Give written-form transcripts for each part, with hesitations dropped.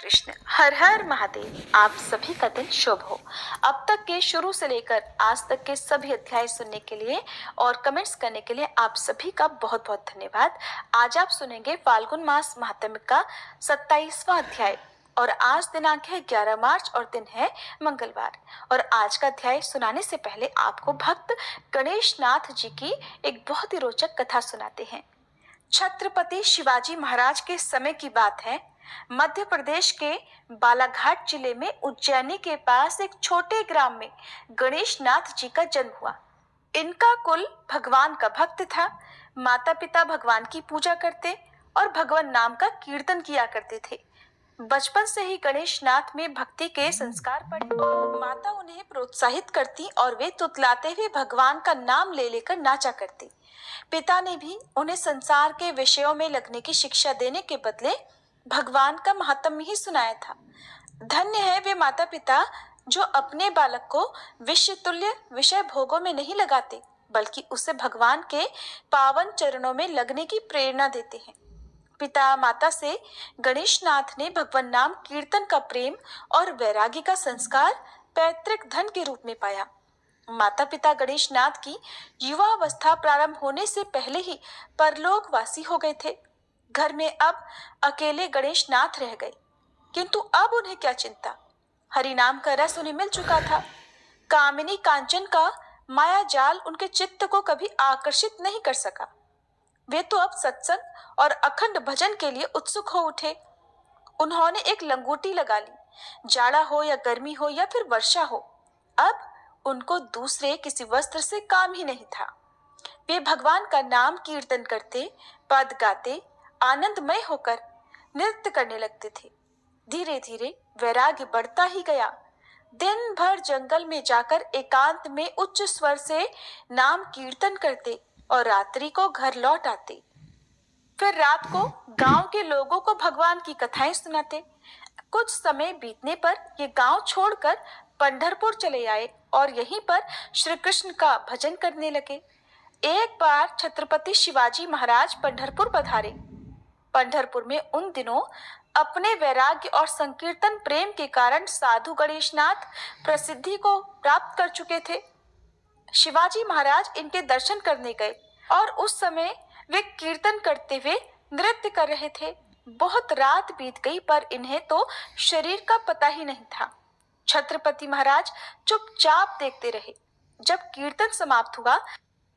कृष्ण। हर हर महादेव। आप सभी का दिन शुभ हो। अब तक के शुरू से लेकर आज तक के सभी अध्याय सुनने के लिए और कमेंट्स करने के लिए आप सभी का बहुत बहुत धन्यवाद। आज आप सुनेंगे फाल्गुन मास महात्म्य का 27वां अध्याय और आज दिनांक है 11 मार्च और दिन है मंगलवार। और आज का अध्याय सुनाने से पहले आपको भक्त गणेश नाथ जी की एक बहुत ही रोचक कथा सुनाते हैं। छत्रपति शिवाजी महाराज के समय की बात है। मध्य प्रदेश के बालाघाट जिले में उज्जैनी के पास एक छोटे ग्राम में गणेश नाथ जी का जन्म हुआ। इनका कुल भगवान का भक्त था। माता पिता भगवान की पूजा करते और भगवान नाम का कीर्तन किया करते थे। बचपन से ही गणेश नाथ में भक्ति के संस्कार पड़े। माता उन्हें प्रोत्साहित करती और वे तुतलाते हुए भगवान का नाम ले लेकर नाचा करते। पिता ने भी उन्हें संसार के विषयों में लगने की शिक्षा देने के बदले भगवान का महात्म्य ही सुनाया था। धन्य है वे माता पिता जो अपने बालक को विश्व तुल्य विषय भोगों में नहीं लगाते, बल्कि उसे भगवान के पावन चरणों में लगने की प्रेरणा देते हैं। पिता माता से गणेश नाथ ने भगवान नाम कीर्तन का प्रेम और वैराग्य का संस्कार पैतृक धन के रूप में पाया। माता पिता गणेश नाथ की युवावस्था प्रारंभ होने से पहले ही परलोकवासी हो गए थे। घर में अब अकेले गणेश नाथ रह गए, किंतु अब उन्हें क्या चिंता। हरि नाम का रस उन्हें मिल चुका था। कामिनी कांचन का माया जाल उनके चित्त को कभी आकर्षित नहीं कर सका। वे तो अब सत्संग और अखंड भजन के लिए उत्सुक हो उठे। उन्होंने एक लंगोटी लगा ली। जाड़ा हो या गर्मी हो या फिर वर्षा हो, अब उनको दूसरे किसी वस्त्र से काम ही नहीं था। वे भगवान का नाम कीर्तन करते, पद गाते, आनंदमय होकर नृत्य करने लगते थे। धीरे धीरे वैराग्य बढ़ता ही गया। दिन भर जंगल में जाकर एकांत में उच्च स्वर से नाम कीर्तन करते और रात्रि को घर लौट आते। फिर रात को गांव के लोगों को भगवान की कथाएं सुनाते। कुछ समय बीतने पर ये गांव छोड़कर पंढरपुर चले आए और यहीं पर श्री कृष्ण का भजन करने लगे। एक बार छत्रपति शिवाजी महाराज पंढरपुर पधारे। पंढरपुर में उन दिनों अपने वैराग्य और संकीर्तन प्रेम के कारण साधु गणेशनाथ प्रसिद्धि को प्राप्त कर चुके थे। शिवाजी महाराज इनके दर्शन करने गए और उस समय वे कीर्तन करते हुए नृत्य कर रहे थे। बहुत रात बीत गई पर इन्हें तो शरीर का पता ही नहीं था। छत्रपति महाराज चुपचाप देखते रहे। जब कीर्तन समाप्त हुआ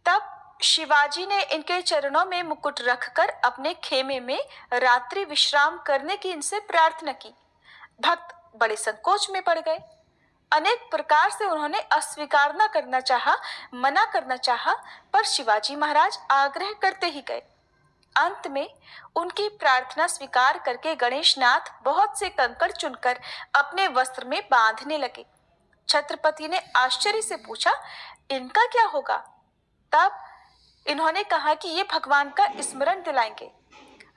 तब शिवाजी ने इनके चरणों में मुकुट रखकर अपने खेमे में रात्रि विश्राम करने की इनसे प्रार्थना की। भक्त बड़े संकोच में पड़ गए। अनेक प्रकार से उन्होंने अस्वीकार न करना चाहा, मना करना चाहा, पर शिवाजी महाराज आग्रह करते ही गए। अंत में उनकी प्रार्थना स्वीकार करके गणेशनाथ बहुत से कंकड़ चुनकर अपने वस्त्र में बांधने लगे। छत्रपति ने आश्चर्य से पूछा, इनका क्या होगा? तब इन्होंने कहा कि ये भगवान का स्मरण दिलाएंगे।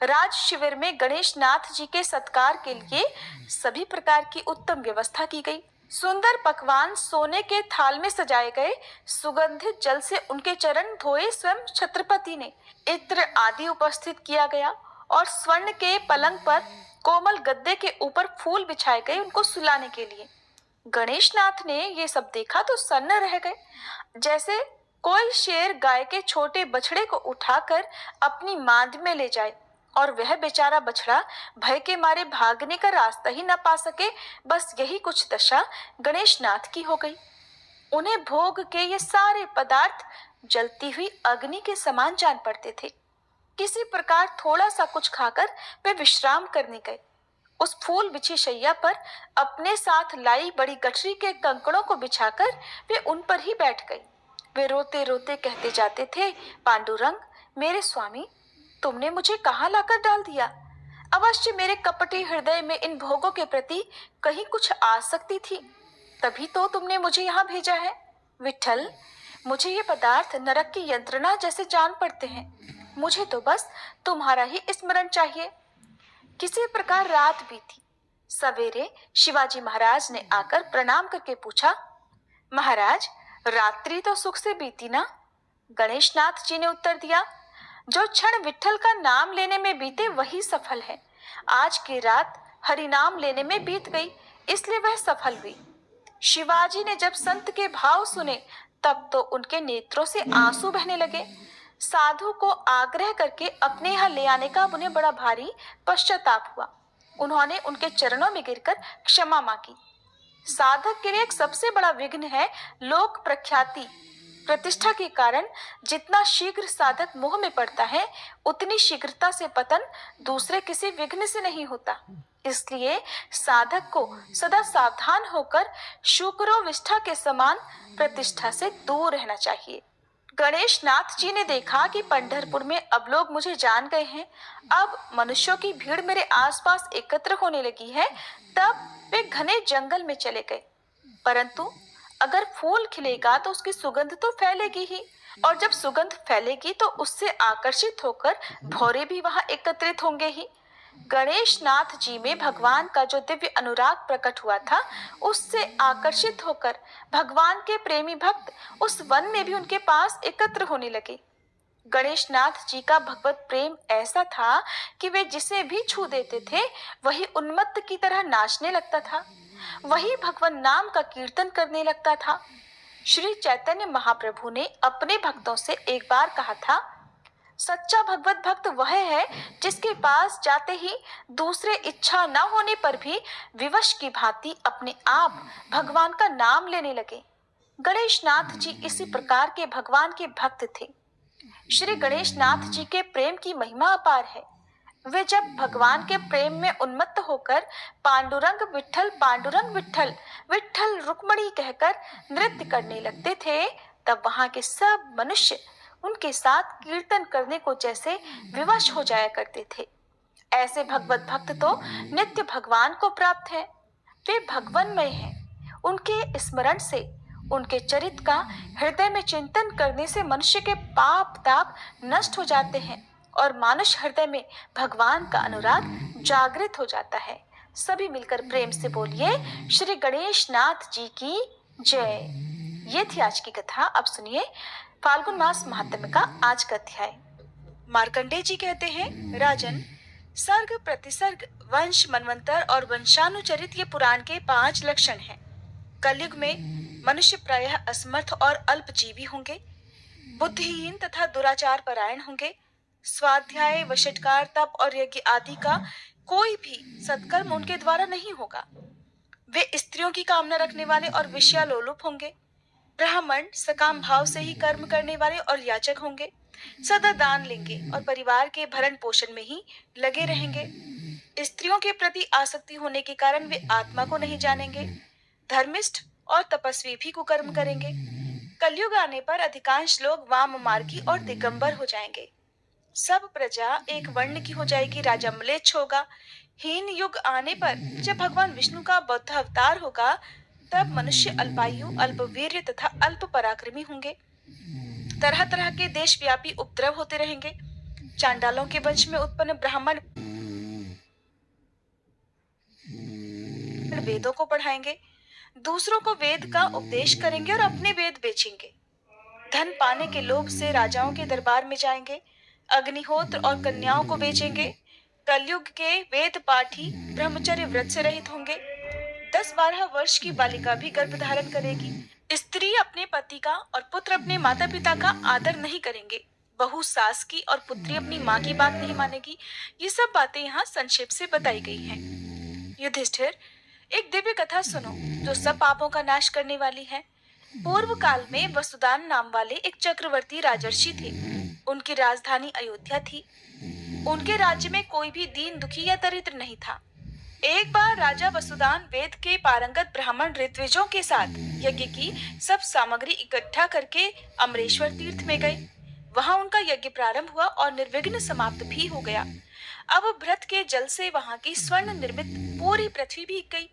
राज शिविर में गणेश नाथ जी के सत्कार के लिए सभी प्रकार की उत्तम व्यवस्था की गई। सुंदर पकवान सोने के थाल में सजाए गए। सुगंधित जल से उनके चरण धोए स्वयं छत्रपति ने। इत्र आदि उपस्थित किया गया और स्वर्ण के पलंग पर कोमल गद्दे के ऊपर फूल बिछाए गए उनको सुलाने के लिए। गणेश नाथ ने ये सब देखा तो सन्न रह गए, जैसे कोई शेर गाय के छोटे बछड़े को उठाकर अपनी मांद में ले जाए और वह बेचारा बछड़ा भय के मारे भागने का रास्ता ही न पा सके। बस यही कुछ दशा गणेश नाथ की हो गई। उन्हें भोग के ये सारे पदार्थ जलती हुई अग्नि के समान जान पड़ते थे। किसी प्रकार थोड़ा सा कुछ खाकर वे विश्राम करने गए। उस फूल बिछी शैया पर अपने साथ लाई बड़ी गठरी के कंकड़ों को बिछाकर वे उन पर ही बैठ गए। वे रोते रोते कहते जाते थे, पांडुरंग मेरे स्वामी, तुमने मुझे कहाँ लाकर डाल दिया? अवश्य मेरे कपटी हृदय में इन भोगों के प्रति कहीं कुछ आसक्ति थी, तभी तो तुमने मुझे यहाँ भेजा है। विठल, मुझे ये पदार्थ नरक की यंत्रणा जैसे जान पड़ते हैं। मुझे तो बस तुम्हारा ही स्मरण चाहिए। किसी प्रकार रात बीती। सवेरे शिवाजी महाराज ने आकर प्रणाम करके पूछा, महाराज रात्रि तो सुख से बीती ना? गणेशनाथ जी ने उत्तर दिया, जो क्षण विठल का नाम लेने में बीते वही सफल है। आज की रात हरिनाम लेने में बीत गई, इसलिए वह सफल हुई। शिवाजी ने जब संत के भाव सुने तब तो उनके नेत्रों से आंसू बहने लगे। साधु को आग्रह करके अपने यहाँ ले आने का उन्हें बड़ा भारी पश्चाताप हुआ। उन्होंने उनके चरणों में गिरकर क्षमा मांगी। साधक के लिए एक सबसे बड़ा विघ्न है लोक प्रख्याति, प्रतिष्ठा के कारण जितना शीघ्र साधक मोह में पड़ता है उतनी शीघ्रता से पतन दूसरे किसी विघ्न से नहीं होता। इसलिए साधक को सदा सावधान होकर शुक्रोविष्ठा के समान प्रतिष्ठा से दूर रहना चाहिए। गणेश नाथ जी ने देखा कि पंढरपुर में अब लोग मुझे जान गए हैं, अब मनुष्यों की भीड़ मेरे आसपास एकत्र होने लगी है, तब वे घने जंगल में चले गए। परंतु अगर फूल खिलेगा तो उसकी सुगंध तो फैलेगी ही, और जब सुगंध फैलेगी तो उससे आकर्षित होकर भौरे भी वहां एकत्रित होंगे ही। गणेश नाथ जी में भगवान का जो दिव्य अनुराग प्रकट हुआ था, उससे आकर्षित होकर भगवान के प्रेमी भक्त उस वन में भी उनके पास एकत्र होने लगे। गणेश नाथ जी का भगवत प्रेम ऐसा था कि वे जिसे भी छू देते थे वही उन्मत्त की तरह नाचने लगता था, वही भगवान नाम का कीर्तन करने लगता था। श्री चैतन्य महाप्रभु ने अपने भक्तों से एक बार कहा था, सच्चा भगवत भक्त वह है जिसके पास जाते ही दूसरे इच्छा न होने पर भी विवश की भांति अपने आप भगवान का नाम लेने लगे। गणेश नाथ जी इसी प्रकार के भगवान के भक्त थे। श्री गणेश नाथ जी के प्रेम की महिमा अपार है। वे जब भगवान के प्रेम में उन्मत्त होकर पांडुरंग विठ्ठल विठ्ठल रुक्मणी कहकर नृत्य करने लगते थे, तब वहां के सब मनुष्य उनके साथ कीर्तन करने को जैसे विवश हो जाया करते थे। ऐसे भगवत भक्त तो नित्य भगवान को प्राप्त है, वे भगवन्मय हैं। उनके स्मरण से, उनके चरित्र का हृदय में चिंतन करने से मनुष्य के पाप ताप नष्ट हो जाते हैं और मानुष हृदय में भगवान का अनुराग जागृत हो जाता है। सभी मिलकर प्रेम से बोलिए, श्री गणेश नाथ जी की जय। ये थी आज की कथा। अब सुनिए फाल्गुन मास महात्म्य का आज का अध्याय। मार्कंडेय जी कहते हैं, राजन, सर्ग, प्रतिसर्ग, वंश, मनवंतर और वंशानुचरित ये पुराण के 5 लक्षण हैं। कलयुग में मनुष्य प्रायः असमर्थ और अल्पजीवी होंगे, बुद्धिहीन तथा दुराचार परायण होंगे। स्वाध्याय, वशटकार, तप और यज्ञ आदि का कोई भी सत्कर्म उनके द्वारा नहीं होगा। वे स्त्रियों की कामना रखने वाले और विषयालोलुप होंगे। ब्राह्मण सकाम भाव से ही कर्म करने वाले और याचक होंगे। सदा दान लेंगे और परिवार के भरण पोषण में ही लगे रहेंगे। स्त्रियों के प्रति आसक्ति होने के कारण वे आत्मा को नहीं जानेंगे। धर्मिष्ठ और तपस्वी भी कुकर्म करेंगे। कलयुग आने पर अधिकांश लोग वाम मार्गी और दिगंबर हो जाएंगे। सब प्रजा एक वर्ण की हो जाएगी। राजा म्लेच्छ होगा। हीन युग आने पर जब भगवान विष्णु का बौद्ध अवतार होगा, तब मनुष्य अल्पायु, अल्पवीर्य तथा अल्प पराक्रमी होंगे। तरह तरह के देशव्यापी उपद्रव होते रहेंगे। चांडालों के वंश में उत्पन्न ब्राह्मण वेदों को पढ़ाएंगे, दूसरों को वेद का उपदेश करेंगे और अपने वेद बेचेंगे। धन पाने के लोभ से राजाओं के दरबार में जाएंगे, अग्निहोत्र और कन्याओं को बेचेंगे। कलयुग के वेद पाठी ब्रह्मचर्य व्रत से रहित होंगे। 10-12 वर्ष की बालिका भी गर्भ धारण करेगी। स्त्री अपने पति का और पुत्र अपने माता पिता का आदर नहीं करेंगे। बहू सास की और पुत्री अपनी माँ की बात नहीं मानेगी। ये सब बातें यहाँ संक्षेप से बताई गई हैं। युधिष्ठिर, एक दिव्य कथा सुनो जो सब पापों का नाश करने वाली है। पूर्व काल में वसुदान नाम वाले एक चक्रवर्ती राजर्षि थे। उनकी राजधानी अयोध्या थी। उनके राज्य में कोई भी दीन, दुखी या दरिद्र नहीं था। एक बार राजा वसुदान वेद के पारंगत ब्राह्मण ऋत्विजों के साथ यज्ञ की सब सामग्री इकट्ठा करके अमरेश्वर तीर्थ में गए। वहां उनका यज्ञ प्रारंभ हुआ और निर्विघ्न समाप्त भी हो गया। अब भ्रत के जल से वहां की स्वर्ण निर्मित पूरी पृथ्वी भीग गई।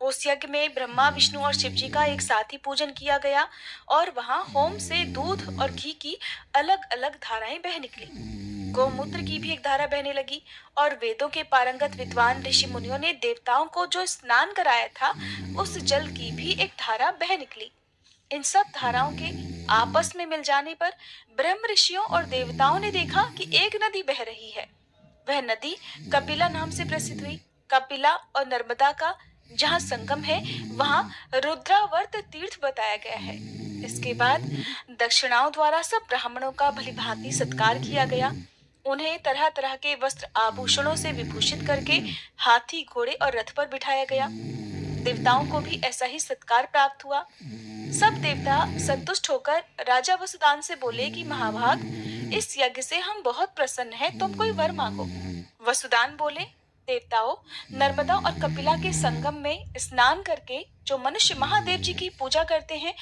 उस यज्ञ में ब्रह्मा, विष्णु और शिव जी का एक साथ ही पूजन किया गया और वहां होम से दूध और घी की अलग अलग धाराएं बह निकली। गौमूत्र की भी एक धारा बहने लगी और वेदों के पारंगत विद्वान ऋषि मुनियों ने देवताओं को जो स्नान कराया था, उस जल की भी एक धारा बह निकली। इन सब धाराओं के आपस में मिल जाने पर ब्रह्म ऋषियों और देवताओं ने देखा कि एक नदी बह रही है। वह नदी कपिला नाम से प्रसिद्ध हुई। कपिला और नर्मदा का जहाँ संगम है वहाँ रुद्रावर्त तीर्थ बताया गया है। इसके बाद दक्षिणाओं द्वारा सब ब्राह्मणों का भलीभांति सत्कार किया गया। उन्हें तरह तरह के वस्त्र आभूषणों से विभूषित करके हाथी, घोड़े और रथ पर बिठाया गया। देवताओं को भी ऐसा ही सत्कार प्राप्त हुआ। सब देवता संतुष्ट होकर राजा वसुदान से बोले कि महाभाग, इस यज्ञ से हम बहुत प्रसन्न हैं, तुम कोई वर मांगो। वसुदान बोले, देवताओं, नर्मदा और कपिला के संगम में स्नान करके जो मनुष्य महादेव जी की पूजा करते हैं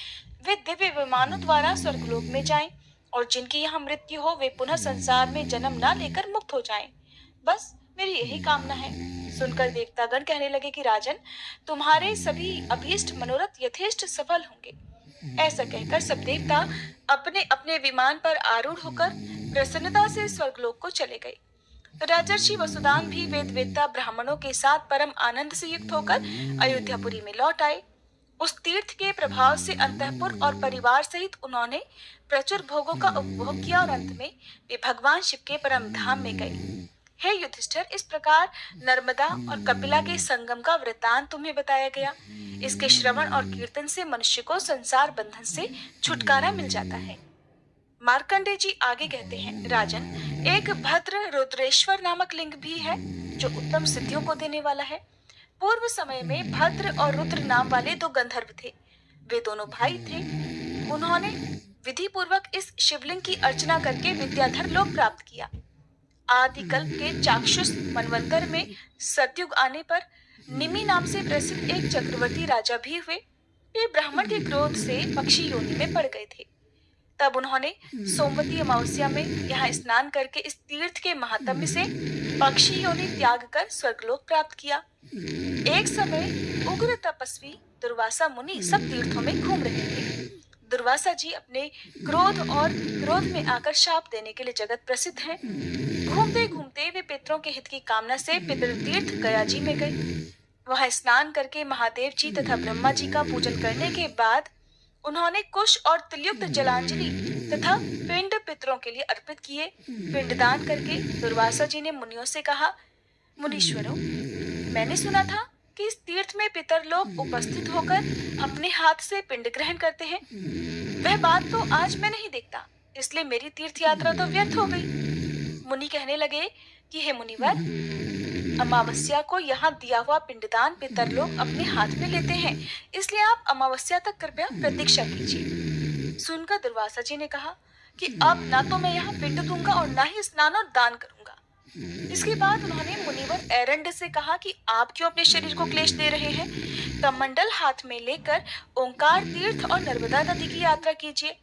वे दिव्य विमानों द्वारा स्वर्गलोक में जाएं, और जिनकी यहाँ मृत्यु हो वे पुनः संसार में जन्म न लेकर मुक्त हो जाएं। बस मेरी यही कामना है। सुनकर देवतागण कहने लगे कि राजन, तुम्हारे सभी अभीष्ट मनोरथ यथेष्ट सफल होंगे। ऐसा कहकर सब देवता अपने अपने विमान पर आरूढ़ होकर प्रसन्नता से स्वर्गलोक को चले गए। राजर्षि वसुदान भी वेद वेत्ता ब्राह्मणों के साथ परम आनंद से युक्त होकर अयोध्यापुरी में लौट आए। उस तीर्थ के प्रभाव से अंतःपुर और परिवार सहित उन्होंने प्रचुर भोगों का उपभोग किया और अंत में वे भगवान शिव के परम धाम में गए। हे युधिष्ठिर, इस प्रकार नर्मदा और कपिला के संगम का वृतांत तुम्हें बताया गया। इसके श्रवण और कीर्तन से मनुष्य को संसार बंधन से छुटकारा मिल जाता है। मार्कंडेय जी आगे कहते हैं, राजन, एक भद्र रुद्रेश्वर नामक लिंग भी है जो उत्तम सिद्धियों को देने वाला है। पूर्व समय में भद्र और रुद्र नाम वाले दो गंधर्व थे। वे दोनों भाई थे। उन्होंने विधि पूर्वक इस शिवलिंग की अर्चना करके विद्याधर लोक प्राप्त किया। आदिकल्प के चाक्षुष मनवंतर में सतयुग आने पर निमि नाम से प्रसिद्ध एक चक्रवर्ती राजा भी हुए। वे ब्राह्मण के क्रोध से पक्षी योनि में पड़ गए थे। तब उन्होंने सोमवती अमावस्या में यहाँ स्नान करके इस तीर्थ के महात्म्य से पक्षी योनि त्याग कर स्वर्गलोक प्राप्त किया। एक समय उग्र तपस्वी दुर्वासा मुनि सब तीर्थों में घूम रहे थे। दुर्वासा जी अपने क्रोध में आकर शाप देने के लिए जगत प्रसिद्ध हैं। घूमते घूमते वे पितरों के हित की कामना से पितृ तीर्थ गया जी में गए। वहां स्नान करके महादेव जी तथा ब्रह्मा जी का पूजन करने के बाद उन्होंने कुश और तिलयुक्त जलांजलि तथा पिंड पितरों के लिए अर्पित किए। पिंडदान करके दुर्वासा जी ने मुनियों से कहा, मुनीश्वरों, मैंने सुना था कि इस तीर्थ में पितर लोग उपस्थित होकर अपने हाथ से पिंड ग्रहण करते हैं। वह बात तो आज मैं नहीं देखता, इसलिए मेरी तीर्थ यात्रा तो व्यर्थ हो गई। मुनि कहने लगे कि हे मुनिवर, अमावस्या को यहाँ दिया हुआ पिंडदान पितर लोग अपने हाथ में लेते हैं, इसलिए आप अमावस्या तक कृपया प्रतीक्षा कीजिए। सुनकर दुर्वासा जी ने कहा कि अब ना तो मैं यहाँ पिंड दूंगा और ना ही स्नान और दान करूंगा। इसके बाद उन्होंने मुनिवर एरंड से कहा कि आप क्यों अपने शरीर को क्लेश दे रहे हैं। कमंडल हाथ में लेकर ओंकार तीर्थ और नर्मदा नदी की यात्रा कीजिए।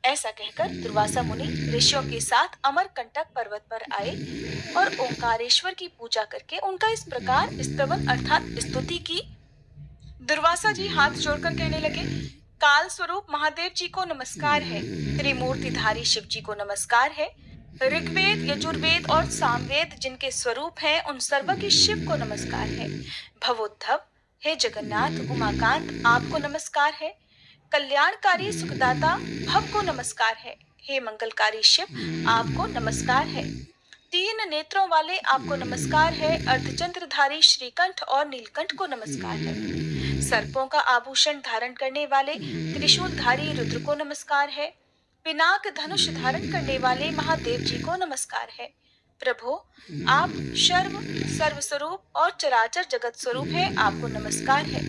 ऐसा कहकर दुर्वासा मुनि ऋषियों के साथ अमरकंटक पर्वत पर आए और ओंकारेश्वर की पूजा करके उनका इस प्रकार स्तवन अर्थात स्तुति की। दुर्वासा जी हाथ जोड़कर कहने लगे, काल स्वरूप महादेव जी को नमस्कार है, त्रिमूर्तिधारी शिव जी को नमस्कार है, ऋग्वेद, यजुर्वेद और सामवेद जिनके स्वरूप हैं उन सर्वज्ञ शिव को नमस्कार है। भवोद्धव, हे जगन्नाथ, उमाकांत, आपको नमस्कार है। कल्याणकारी सुखदाता भव को नमस्कार है। हे मंगलकारी शिव, आपको नमस्कार है। तीन नेत्रों वाले आपको नमस्कार है। अर्धचंद्रधारी श्रीकंठ और नीलकंठ को नमस्कार है। सर्पों का आभूषण धारण करने वाले त्रिशूलधारी रुद्र को नमस्कार है। पिनाक धनुष धारण करने वाले महादेव जी को नमस्कार है। प्रभु, आप सर्वस्वरूप और चराचर जगत स्वरूप है, आपको नमस्कार है।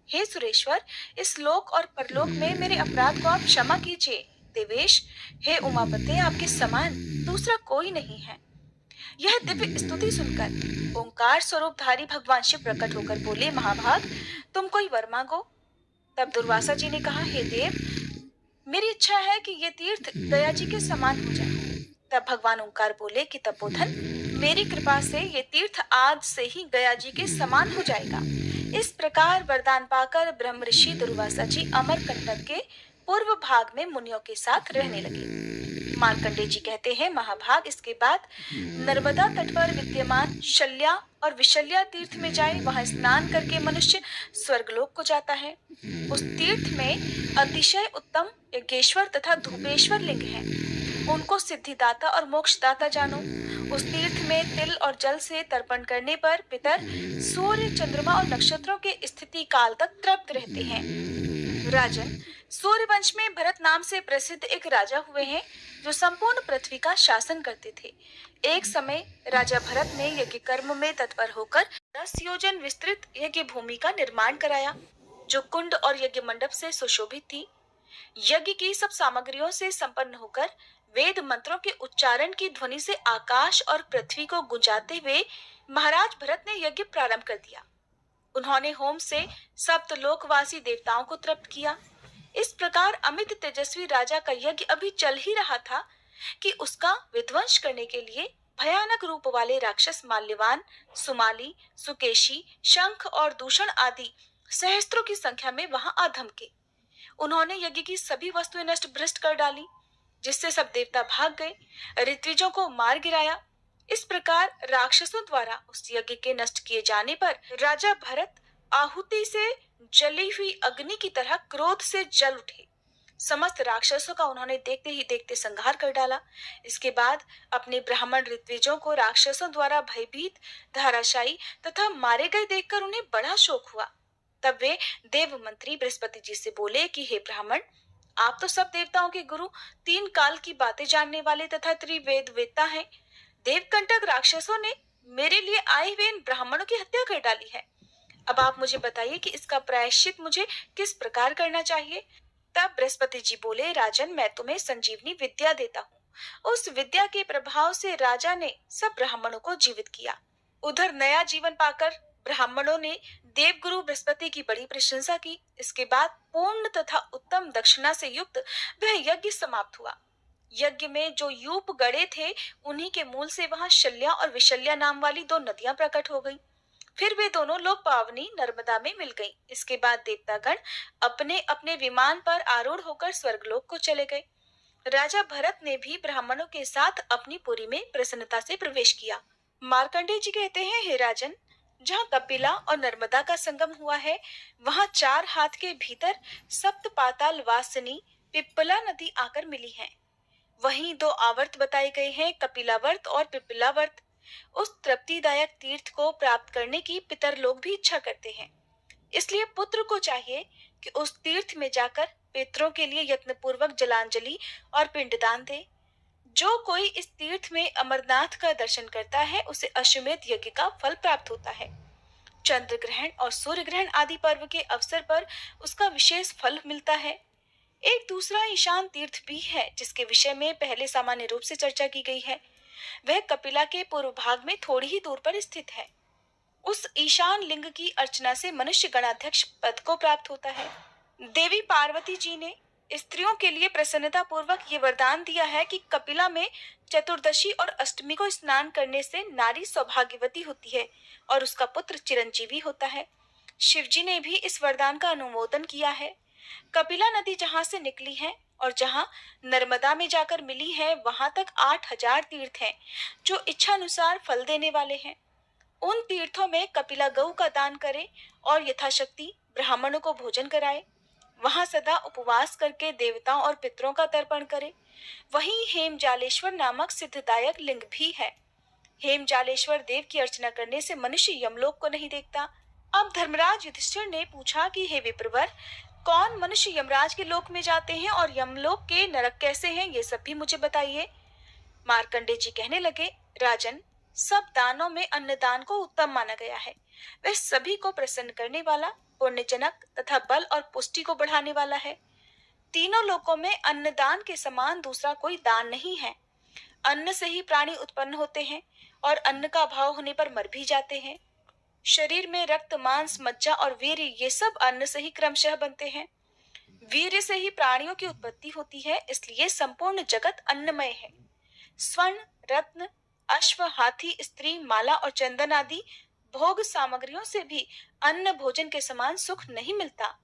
हे सुरेश्वर, इस लोक और परलोक में मेरे अपराध को आप क्षमा कीजिए। देवेश, हे उमापते, आपके समान दूसरा कोई नहीं है। यह दिव्य स्तुति सुनकर ओंकार स्वरूपधारी भगवान शिव प्रकट होकर बोले, महाभाग, तुम कोई वर मांगो। तब दुर्वासा जी ने कहा, हे देव, मेरी इच्छा है कि ये तीर्थ गया जी के समान हो जाए। तब भगवान ओंकार बोले कि तपोधन, मेरी कृपा से ये तीर्थ आज से ही गया जी के समान हो जाएगा। इस प्रकार वरदान पाकर ब्रह्म ऋषि दुर्वासा जी अमरकंटक के पूर्व भाग में मुनियों के साथ रहने लगे। मार्कंडेय जी कहते हैं, महाभाग, इसके बाद नर्मदा तट पर विद्यमान शल्या और विशल्या तीर्थ में जाए। वहां स्नान करके मनुष्य स्वर्गलोक को जाता है। उस तीर्थ में अतिशय उत्तम यज्ञेश्वर तथा धूपेश्वर लिंग हैं। उनको सिद्धिदाता और मोक्षदाता जानो। उस तीर्थ में तिल और जल से तर्पण करने पर पितर सूर्य, चंद्रमा और नक्षत्रों के स्थिति काल तक तृप्त रहते हैं। राजन, सूर्यवंश में भरत नाम से प्रसिद्ध एक राजा हुए हैं जो संपूर्ण पृथ्वी का शासन करते थे। एक समय राजा भरत ने यज्ञ कर्म में तत्पर होकर 10 योजन विस्तृत यज्ञ भूमि का निर्माण कराया, जो कुंड और यज्ञ मंडप से सुशोभित थी। यज्ञ की सब सामग्रियों से संपन्न होकर वेद मंत्रों के उच्चारण की ध्वनि से आकाश और पृथ्वी को गुंजाते हुए महाराज भरत ने यज्ञ प्रारंभ कर दिया। उन्होंने होम से सप्तलोकवासी देवताओं को तृप्त किया। इस प्रकार अमित तेजस्वी राजा का यज्ञ अभी चल ही रहा था कि उसका विध्वंस करने के लिए भयानक रूप वाले राक्षस माल्यवान, सुमाली, सुकेशी, शंख और दूषण आदि सहस्त्रों की संख्या में वहां आ धमके। उन्होंने यज्ञ की सभी वस्तुएं नष्ट भ्रष्ट कर डाली, जिससे सब देवता भाग गए, ऋत्विजों को मार गिराया। इस प्रकार राक्षसों द्वारा उस यज्ञ के नष्ट किए जाने पर राजा भरत आहुति से जली हुई अग्नि की तरह क्रोध से जल उठे। समस्त राक्षसों का उन्होंने देखते ही देखते संहार कर डाला। इसके बाद अपने ब्राह्मण ऋत्विजों को राक्षसों द्वारा भयभीत, धाराशायी तथा मारे गए देखकर उन्हें बड़ा शोक हुआ। तब वे देव मंत्री बृहस्पति जी से बोले कि हे ब्राह्मण, आप तो सब देवताओं के गुरु, 3 काल की बातें जानने वाले तथा त्रिवेद वेत्ता हैं। देवकंटक राक्षसों ने मेरे लिए आए हुए इन ब्राह्मणों की हत्या कर डाली है। अब आप मुझे बताइए कि इसका प्रायश्चित मुझे किस प्रकार करना चाहिए। तब बृहस्पति जी बोले, राजन, मैं तुम्हें संजीवनी विद्या देता हूँ। उस विद्या के प्रभाव से राजा ने सब ब्राह्मणों को जीवित किया। उधर नया जीवन पाकर ब्राह्मणों ने देवगुरु बृहस्पति की बड़ी प्रशंसा की। इसके बाद पूर्ण तथा उत्तम दक्षिणा से युक्त वह यज्ञ समाप्त हुआ। यज्ञ में जो यूप गड़े थे, उन्हीं के मूल से वहां शल्या और विशल्या नाम वाली 2 नदियां प्रकट हो गईं। फिर वे दोनों लोग पावनी नर्मदा में मिल गईं। इसके बाद देवतागण अपने अपने विमान पर आरूढ़ होकर स्वर्गलोक को चले गए। राजा भरत ने भी ब्राह्मणों के साथ अपनी पुरी में प्रसन्नता से प्रवेश किया। मार्कंडेय जी कहते हैं, हे राजन, जहाँ कपिला और नर्मदा का संगम हुआ है, वहां 4 हाथ के भीतर सप्त पाताल वासिनी पिप्पला नदी आकर मिली है। वहीं 2 आवर्त बताए गए हैं, कपिलावर्त और पिप्पलावर्त। उस तृप्तिदायक तीर्थ को प्राप्त करने की पितर लोग भी इच्छा करते हैं। इसलिए पुत्र को चाहिए कि उस तीर्थ में जाकर पितरों के लिए यत्नपूर्वक जलांजलि और पिंडदान दे। जो कोई इस तीर्थ में अमरनाथ का दर्शन करता है, उसे अश्वमेध यज्ञ का फल प्राप्त होता है। चंद्र ग्रहण और सूर्य ग्रहण आदि पर्व के अवसर पर उसका विशेष फल मिलता है। एक दूसरा ईशान तीर्थ भी है, जिसके विषय में पहले सामान्य रूप से चर्चा की गई है। वह कपिला के पूर्व भाग में थोड़ी ही दूर पर स्थित है। उस ईशान लिंग की अर्चना से मनुष्य गणाध्यक्ष पद को प्राप्त होता है। देवी पार्वती जी ने स्त्रियों के लिए प्रसन्नता पूर्वक ये वरदान दिया है कि कपिला में चतुर्दशी और अष्टमी को स्नान करने से नारी सौभाग्यवती होती है और उसका पुत्र चिरंजीवी होता है। शिवजी ने भी इस वरदान का अनुमोदन किया है। कपिला नदी जहाँ से निकली है और जहाँ नर्मदा में जाकर मिली है, वहां तक 8000 तीर्थ हैं, जो इच्छानुसार फल देने वाले हैं। उन तीर्थों में कपिला गऊ का दान करे और यथाशक्ति ब्राह्मणों को भोजन कराए। वहां सदा उपवास करके देवताओं और पितरों का तर्पण करे। वहीं हेमजालेश्वर नामक सिद्धदायक लिंग भी है। हेमजालेश्वर देव की अर्चना करने से मनुष्य यमलोक को नहीं देखता। अब धर्मराज युधिष्ठिर ने पूछा कि हे विप्रवर, कौन मनुष्य यमराज के लोक में जाते हैं और यमलोक के नरक कैसे हैं, ये सब भी मुझे बताइए। मार्कंडेय जी कहने लगे, राजन, सब दानों में अन्नदान को उत्तम माना गया है। वह सभी को प्रसन्न करने वाला, पुण्यजनक तथा बल और पुष्टि को बढ़ाने वाला है। तीनों लोकों में अन्नदान के समान दूसरा कोई दान नहीं है। अन्न से ही प्राणी उत्पन्न होते हैं और अन्न का अभाव होने पर मर भी जाते हैं। शरीर में रक्त, मांस, मज्जा और वीर्य, ये सब अन्न से ही क्रमशः बनते हैं। वीर्य से ही प्राणियों की उत्पत्ति होती है, इसलिए संपूर्ण जगत अन्नमय है। स्वर्ण, रत्न, अश्व, हाथी, स्त्री, माला और चंदन आदि भोग सामग्रियों से भी अन्न भोजन के समान सुख नहीं मिलता।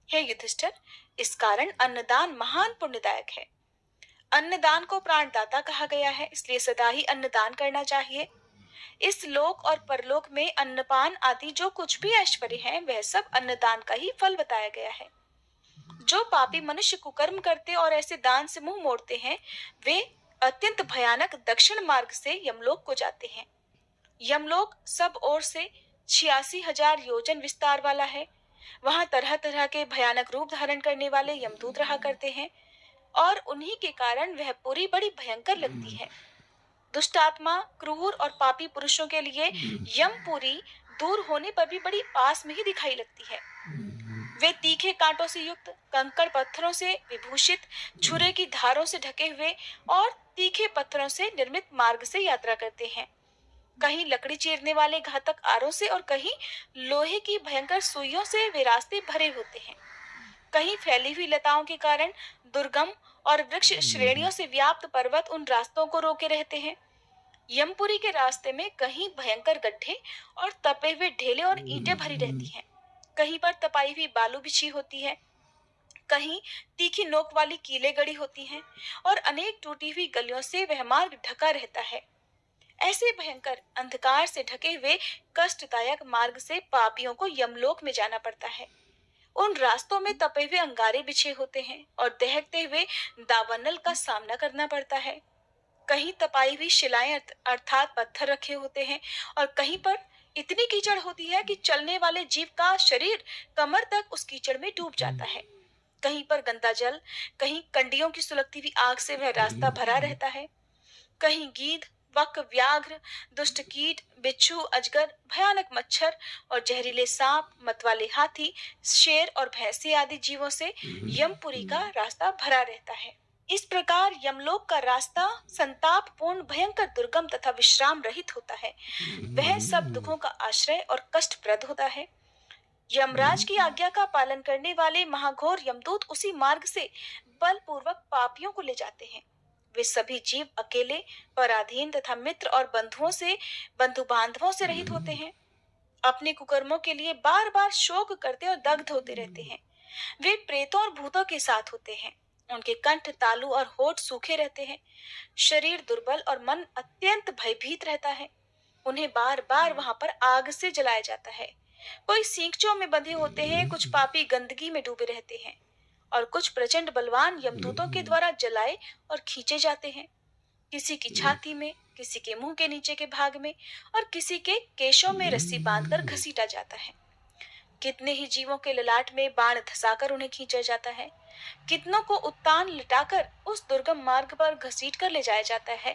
हे युधिष्ठिर, इस कारण अन्नदान महान पुण्यदायक है। अन्नदान को प्राणदाता कहा गया है, इसलिए सदा ही अन्नदान करना चाहिए। इस लोक और परलोक में अन्नपान आदि जो कुछ भी ऐश्वर्य है, वह सब अन्नदान का ही फल बताया गया है। जो पापी मनुष्य कुकर्म करते और ऐसे दान से मुंह मोड़ते हैं, वे अत्यंत भयानक दक्षिण मार्ग से यमलोक को जाते हैं। यमलोक सब ओर से 86,000 योजन विस्तार वाला है। वहां तरह तरह के भयानक रूप धारण करने वाले यमदूत रहा करते हैं और उन्हीं के कारण वह पूरी बड़ी भयंकर लगती है। दुष्ट आत्मा, क्रूर और पापी पुरुषों के लिए यमपुरी दूर होने पर भी बड़ी पास में ही दिखाई लगती है। वे तीखे कांटों से युक्त, कंकड़ पत्थरों से विभूषित, छुरे की धारों से ढके हुए और तीखे पत्थरों से निर्मित मार्ग से यात्रा करते हैं। कहीं लकड़ी चीरने वाले घातक आरों से और कहीं लोहे की भयंकर सुइयों से वे रास्ते भरे होते हैं। कहीं फैली हुई लताओं के कारण दुर्गम और वृक्ष श्रेणियों से व्याप्त पर्वत उन रास्तों को रोके रहते हैं। यमपुरी के रास्ते में कहीं भयंकर गड्ढे और तपे हुए ढेले और ईंटें भरी रहती हैं। कहीं पर तपाई हुई बालू बिछी होती है, कहीं तीखी नोक वाली कीलें गड़ी होती हैं और अनेक टूटी हुई गलियों से वह मार्ग ढका रहता है। ऐसे भयंकर अंधकार से ढके हुए कष्टदायक मार्ग से पापियों को यमलोक में जाना पड़ता है। उन रास्तों में तपे हुए अंगारे बिछे होते हैं और दहकते हुए दावानल का सामना करना पड़ता है। कहीं तपाई हुई शिलाएं अर्थात पत्थर रखे होते हैं और कहीं पर इतनी कीचड़ होती है कि चलने वाले जीव का शरीर कमर तक उस कीचड़ में डूब जाता है। कहीं पर गंदा जल, कहीं कंडियों की सुलगती हुई आग से वह रास्ता भरा रहता है। कहीं गीध, वक, व्याघ्र, दुष्ट कीट, बिच्छू, अजगर, भयानक मच्छर और जहरीले सांप, मतवाले हाथी, शेर और भैंसे आदि जीवों से यमपुरी का रास्ता भरा रहता है। इस प्रकार यमलोक का रास्ता संताप पूर्ण, भयंकर, दुर्गम तथा विश्राम रहित होता है। वह सब दुखों का आश्रय और कष्टप्रद होता है। यमराज की आज्ञा का पालन करने वाले महाघोर यमदूत उसी मार्ग से बलपूर्वक पापियों को ले जाते हैं। वे सभी जीव अकेले, पराधीन तथा मित्र और बंधु बांधवों से रहित होते हैं। अपने कुकर्मों के लिए बार बार शोक करते और दग्ध होते रहते हैं। वे प्रेतों और भूतों के साथ होते हैं। उनके कंठ, तालु और होठ सूखे रहते हैं। शरीर दुर्बल और मन अत्यंत भयभीत रहता है। उन्हें बार बार वहां पर आग से जलाया जाता है। कोई सींगचों में बंधे होते हैं, कुछ पापी गंदगी में डूबे रहते हैं और कुछ प्रचंड बलवान यमदूतों के द्वारा जलाए और खींचे जाते हैं। किसी की छाती में, किसी के मुंह के नीचे के भाग में और किसी के केशों में रस्सी बांधकर घसीटा जाता है। कितने ही जीवों के ललाट में बाण धसाकर उन्हें खींचा जाता है। कितनों को उत्तान लिटाकर उस दुर्गम मार्ग पर घसीट कर ले जाया जाता है।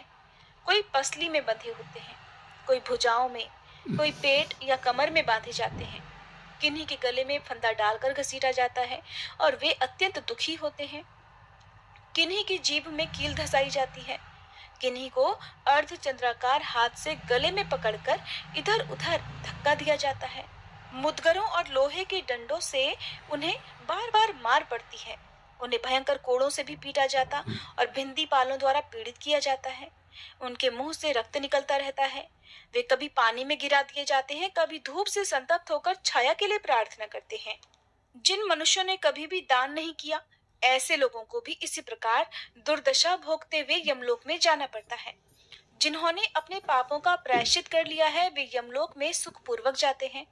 कोई पसली में बंधे होते हैं, कोई भुजाओं में, कोई पेट या कमर में बांधे जाते हैं। किन्हीं के गले में फंदा डालकर घसीटा जाता है और वे अत्यंत दुखी होते हैं। किन्हीं की जीभ में कील धसाई जाती है। किन्हीं को अर्धचंद्राकार हाथ से गले में पकड़कर इधर उधर धक्का दिया जाता है। मुदगरों और लोहे के डंडों से उन्हें बार बार मार पड़ती है। उन्हें भयंकर कोड़ों से भी पीटा जाता और भिंदी पालों द्वारा पीड़ित किया जाता है। उनके मुंह से रक्त निकलता रहता है। वे कभी पानी में गिरा दिए जाते हैं, कभी धूप से संतप्त होकर छाया के लिए प्रार्थना करते हैं। जिन मनुष्यों ने कभी भी दान नहीं किया, ऐसे लोगों को भी इसी प्रकार दुर्दशा भोगते हुए यमलोक में जाना पड़ता है। जिन्होंने अपने पापों का प्रायश्चित कर लिया है, वे यमलोक में सुखपूर्वक जाते हैं।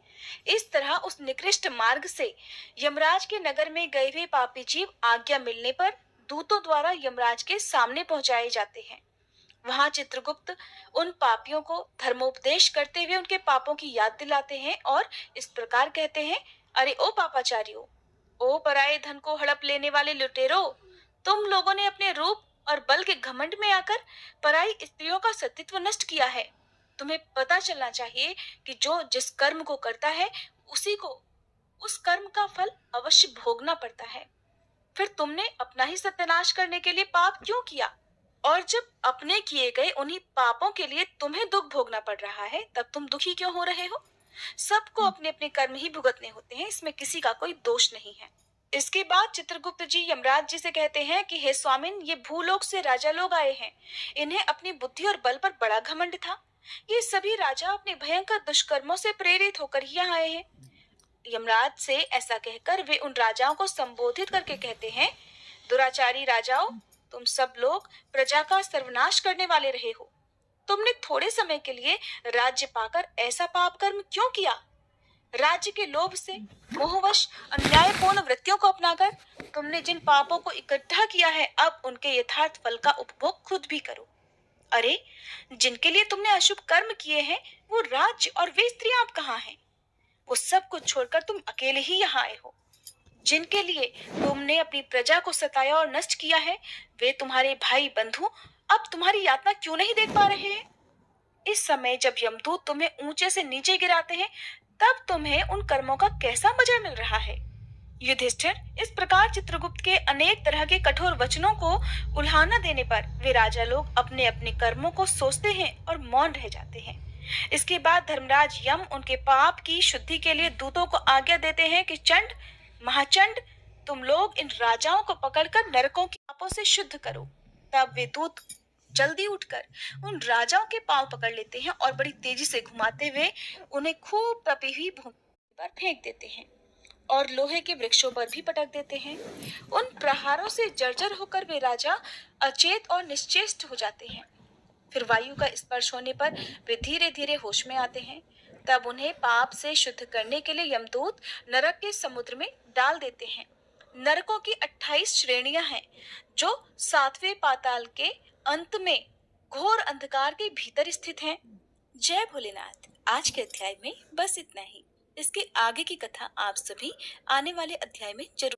इस तरह उस निकृष्ट मार्ग से यमराज के नगर में गए हुए पापी जीव आज्ञा मिलने पर दूतों द्वारा यमराज के सामने पहुंचाए जाते हैं। वहां चित्रगुप्त उन पापियों को धर्मोपदेश करते हुए उनके पापों की याद दिलाते हैं और इस प्रकार कहते हैं, अरे ओ पापाचारियों, ओ पराये धन को हड़प लेने वाले लुटेरो, तुम लोगों ने अपने रूप और बल के घमंड में आकर पराई स्त्रियों का सतीत्व नष्ट किया है। तुम्हें पता चलना चाहिए कि जो जिस कर्म को करता है उसी को उस कर्म का फल अवश्य भोगना पड़ता है। फिर तुमने अपना ही सत्यानाश करने के लिए पाप क्यों किया? और जब अपने किए गए उन्हीं पापों के लिए तुम्हें दुख भोगना पड़ रहा है, तब तुम दुखी क्यों हो रहे हो? सबको अपने अपने कर्म ही भुगतने होते हैं, इसमें किसी का कोई दोष नहीं है। इसके बाद चित्रगुप्त जी यमराज जी से कहते हैं कि हे स्वामिन, ये भूलोक से राजा लोग आए हैं। इन्हें अपनी बुद्धि और बल पर बड़ा घमंड था। ये सभी राजा अपने भयंकर दुष्कर्मों से प्रेरित होकर ही यहाँ आए हैं। यमराज से ऐसा कहकर वे उन राजाओं को संबोधित करके कहते हैं, दुराचारी राजाओं, तुम सब लोग प्रजा का सर्वनाश करने वाले रहे हो। तुमने थोड़े समय के लिए राज्य पाकर ऐसा पाप कर्म क्यों किया? राज्य के लोभ से, मोहवश, अन्यायपूर्ण वृत्तियों को अपनाकर तुमने जिन पापों को इकट्ठा किया है, अब उनके यथार्थ फल का उपभोग खुद भी करो। अरे, जिनके लिए तुमने अशुभ कर्म किए हैं, वो राज्य और वे स्त्रियां अब कहाँ हैं? वो सब कुछ छोड़कर तुम अकेले ही यहाँ आए हो। जिनके लिए तुमने अपनी प्रजा को सताया और नष्ट किया है, वे तुम्हारे भाई बंधु अब तुम्हारी यातना क्यों नहीं देख पा रहे हैं? इस समय जब यमदूत तुम्हें ऊंचे से नीचे गिराते हैं, तब तुम्हें उन कर्मों का कैसा मजा मिल रहा है? युधिष्ठिर, इस प्रकार चित्रगुप्त के अनेक तरह के कठोर वचनों को उल्हाना देने पर वे राजा लोग अपने अपने कर्मों को सोचते हैं और मौन रह जाते हैं। इसके बाद धर्मराज यम उनके पाप की शुद्धि के लिए दूतों को आज्ञा देते हैं कि चंड, महाचंड, तुम लोग इन राजाओं को पकड़कर नरकों के पापों से शुद्ध करो। तब वे दूत जल्दी उठकर उन राजाओं के पांव पकड़ लेते हैं और बड़ी तेजी से घुमाते हुए उन्हें खूब तपी हुई भूमि पर फेंक देते हैं और लोहे के वृक्षों पर भी पटक देते हैं। उन प्रहारों से जर्जर होकर वे राजा अचेत और निश्चेष्ट हो जाते हैं। फिर वायु का स्पर्श होने पर वे धीरे धीरे होश में आते हैं। तब उन्हें पाप से शुद्ध करने के लिए यमदूत नरक के समुद्र में डाल देते हैं। नरकों की 28 श्रेणियां हैं, जो 7वें पाताल के अंत में घोर अंधकार के भीतर स्थित हैं। जय भोलेनाथ। आज के अध्याय में बस इतना ही। इसके आगे की कथा आप सभी आने वाले अध्याय में जरूर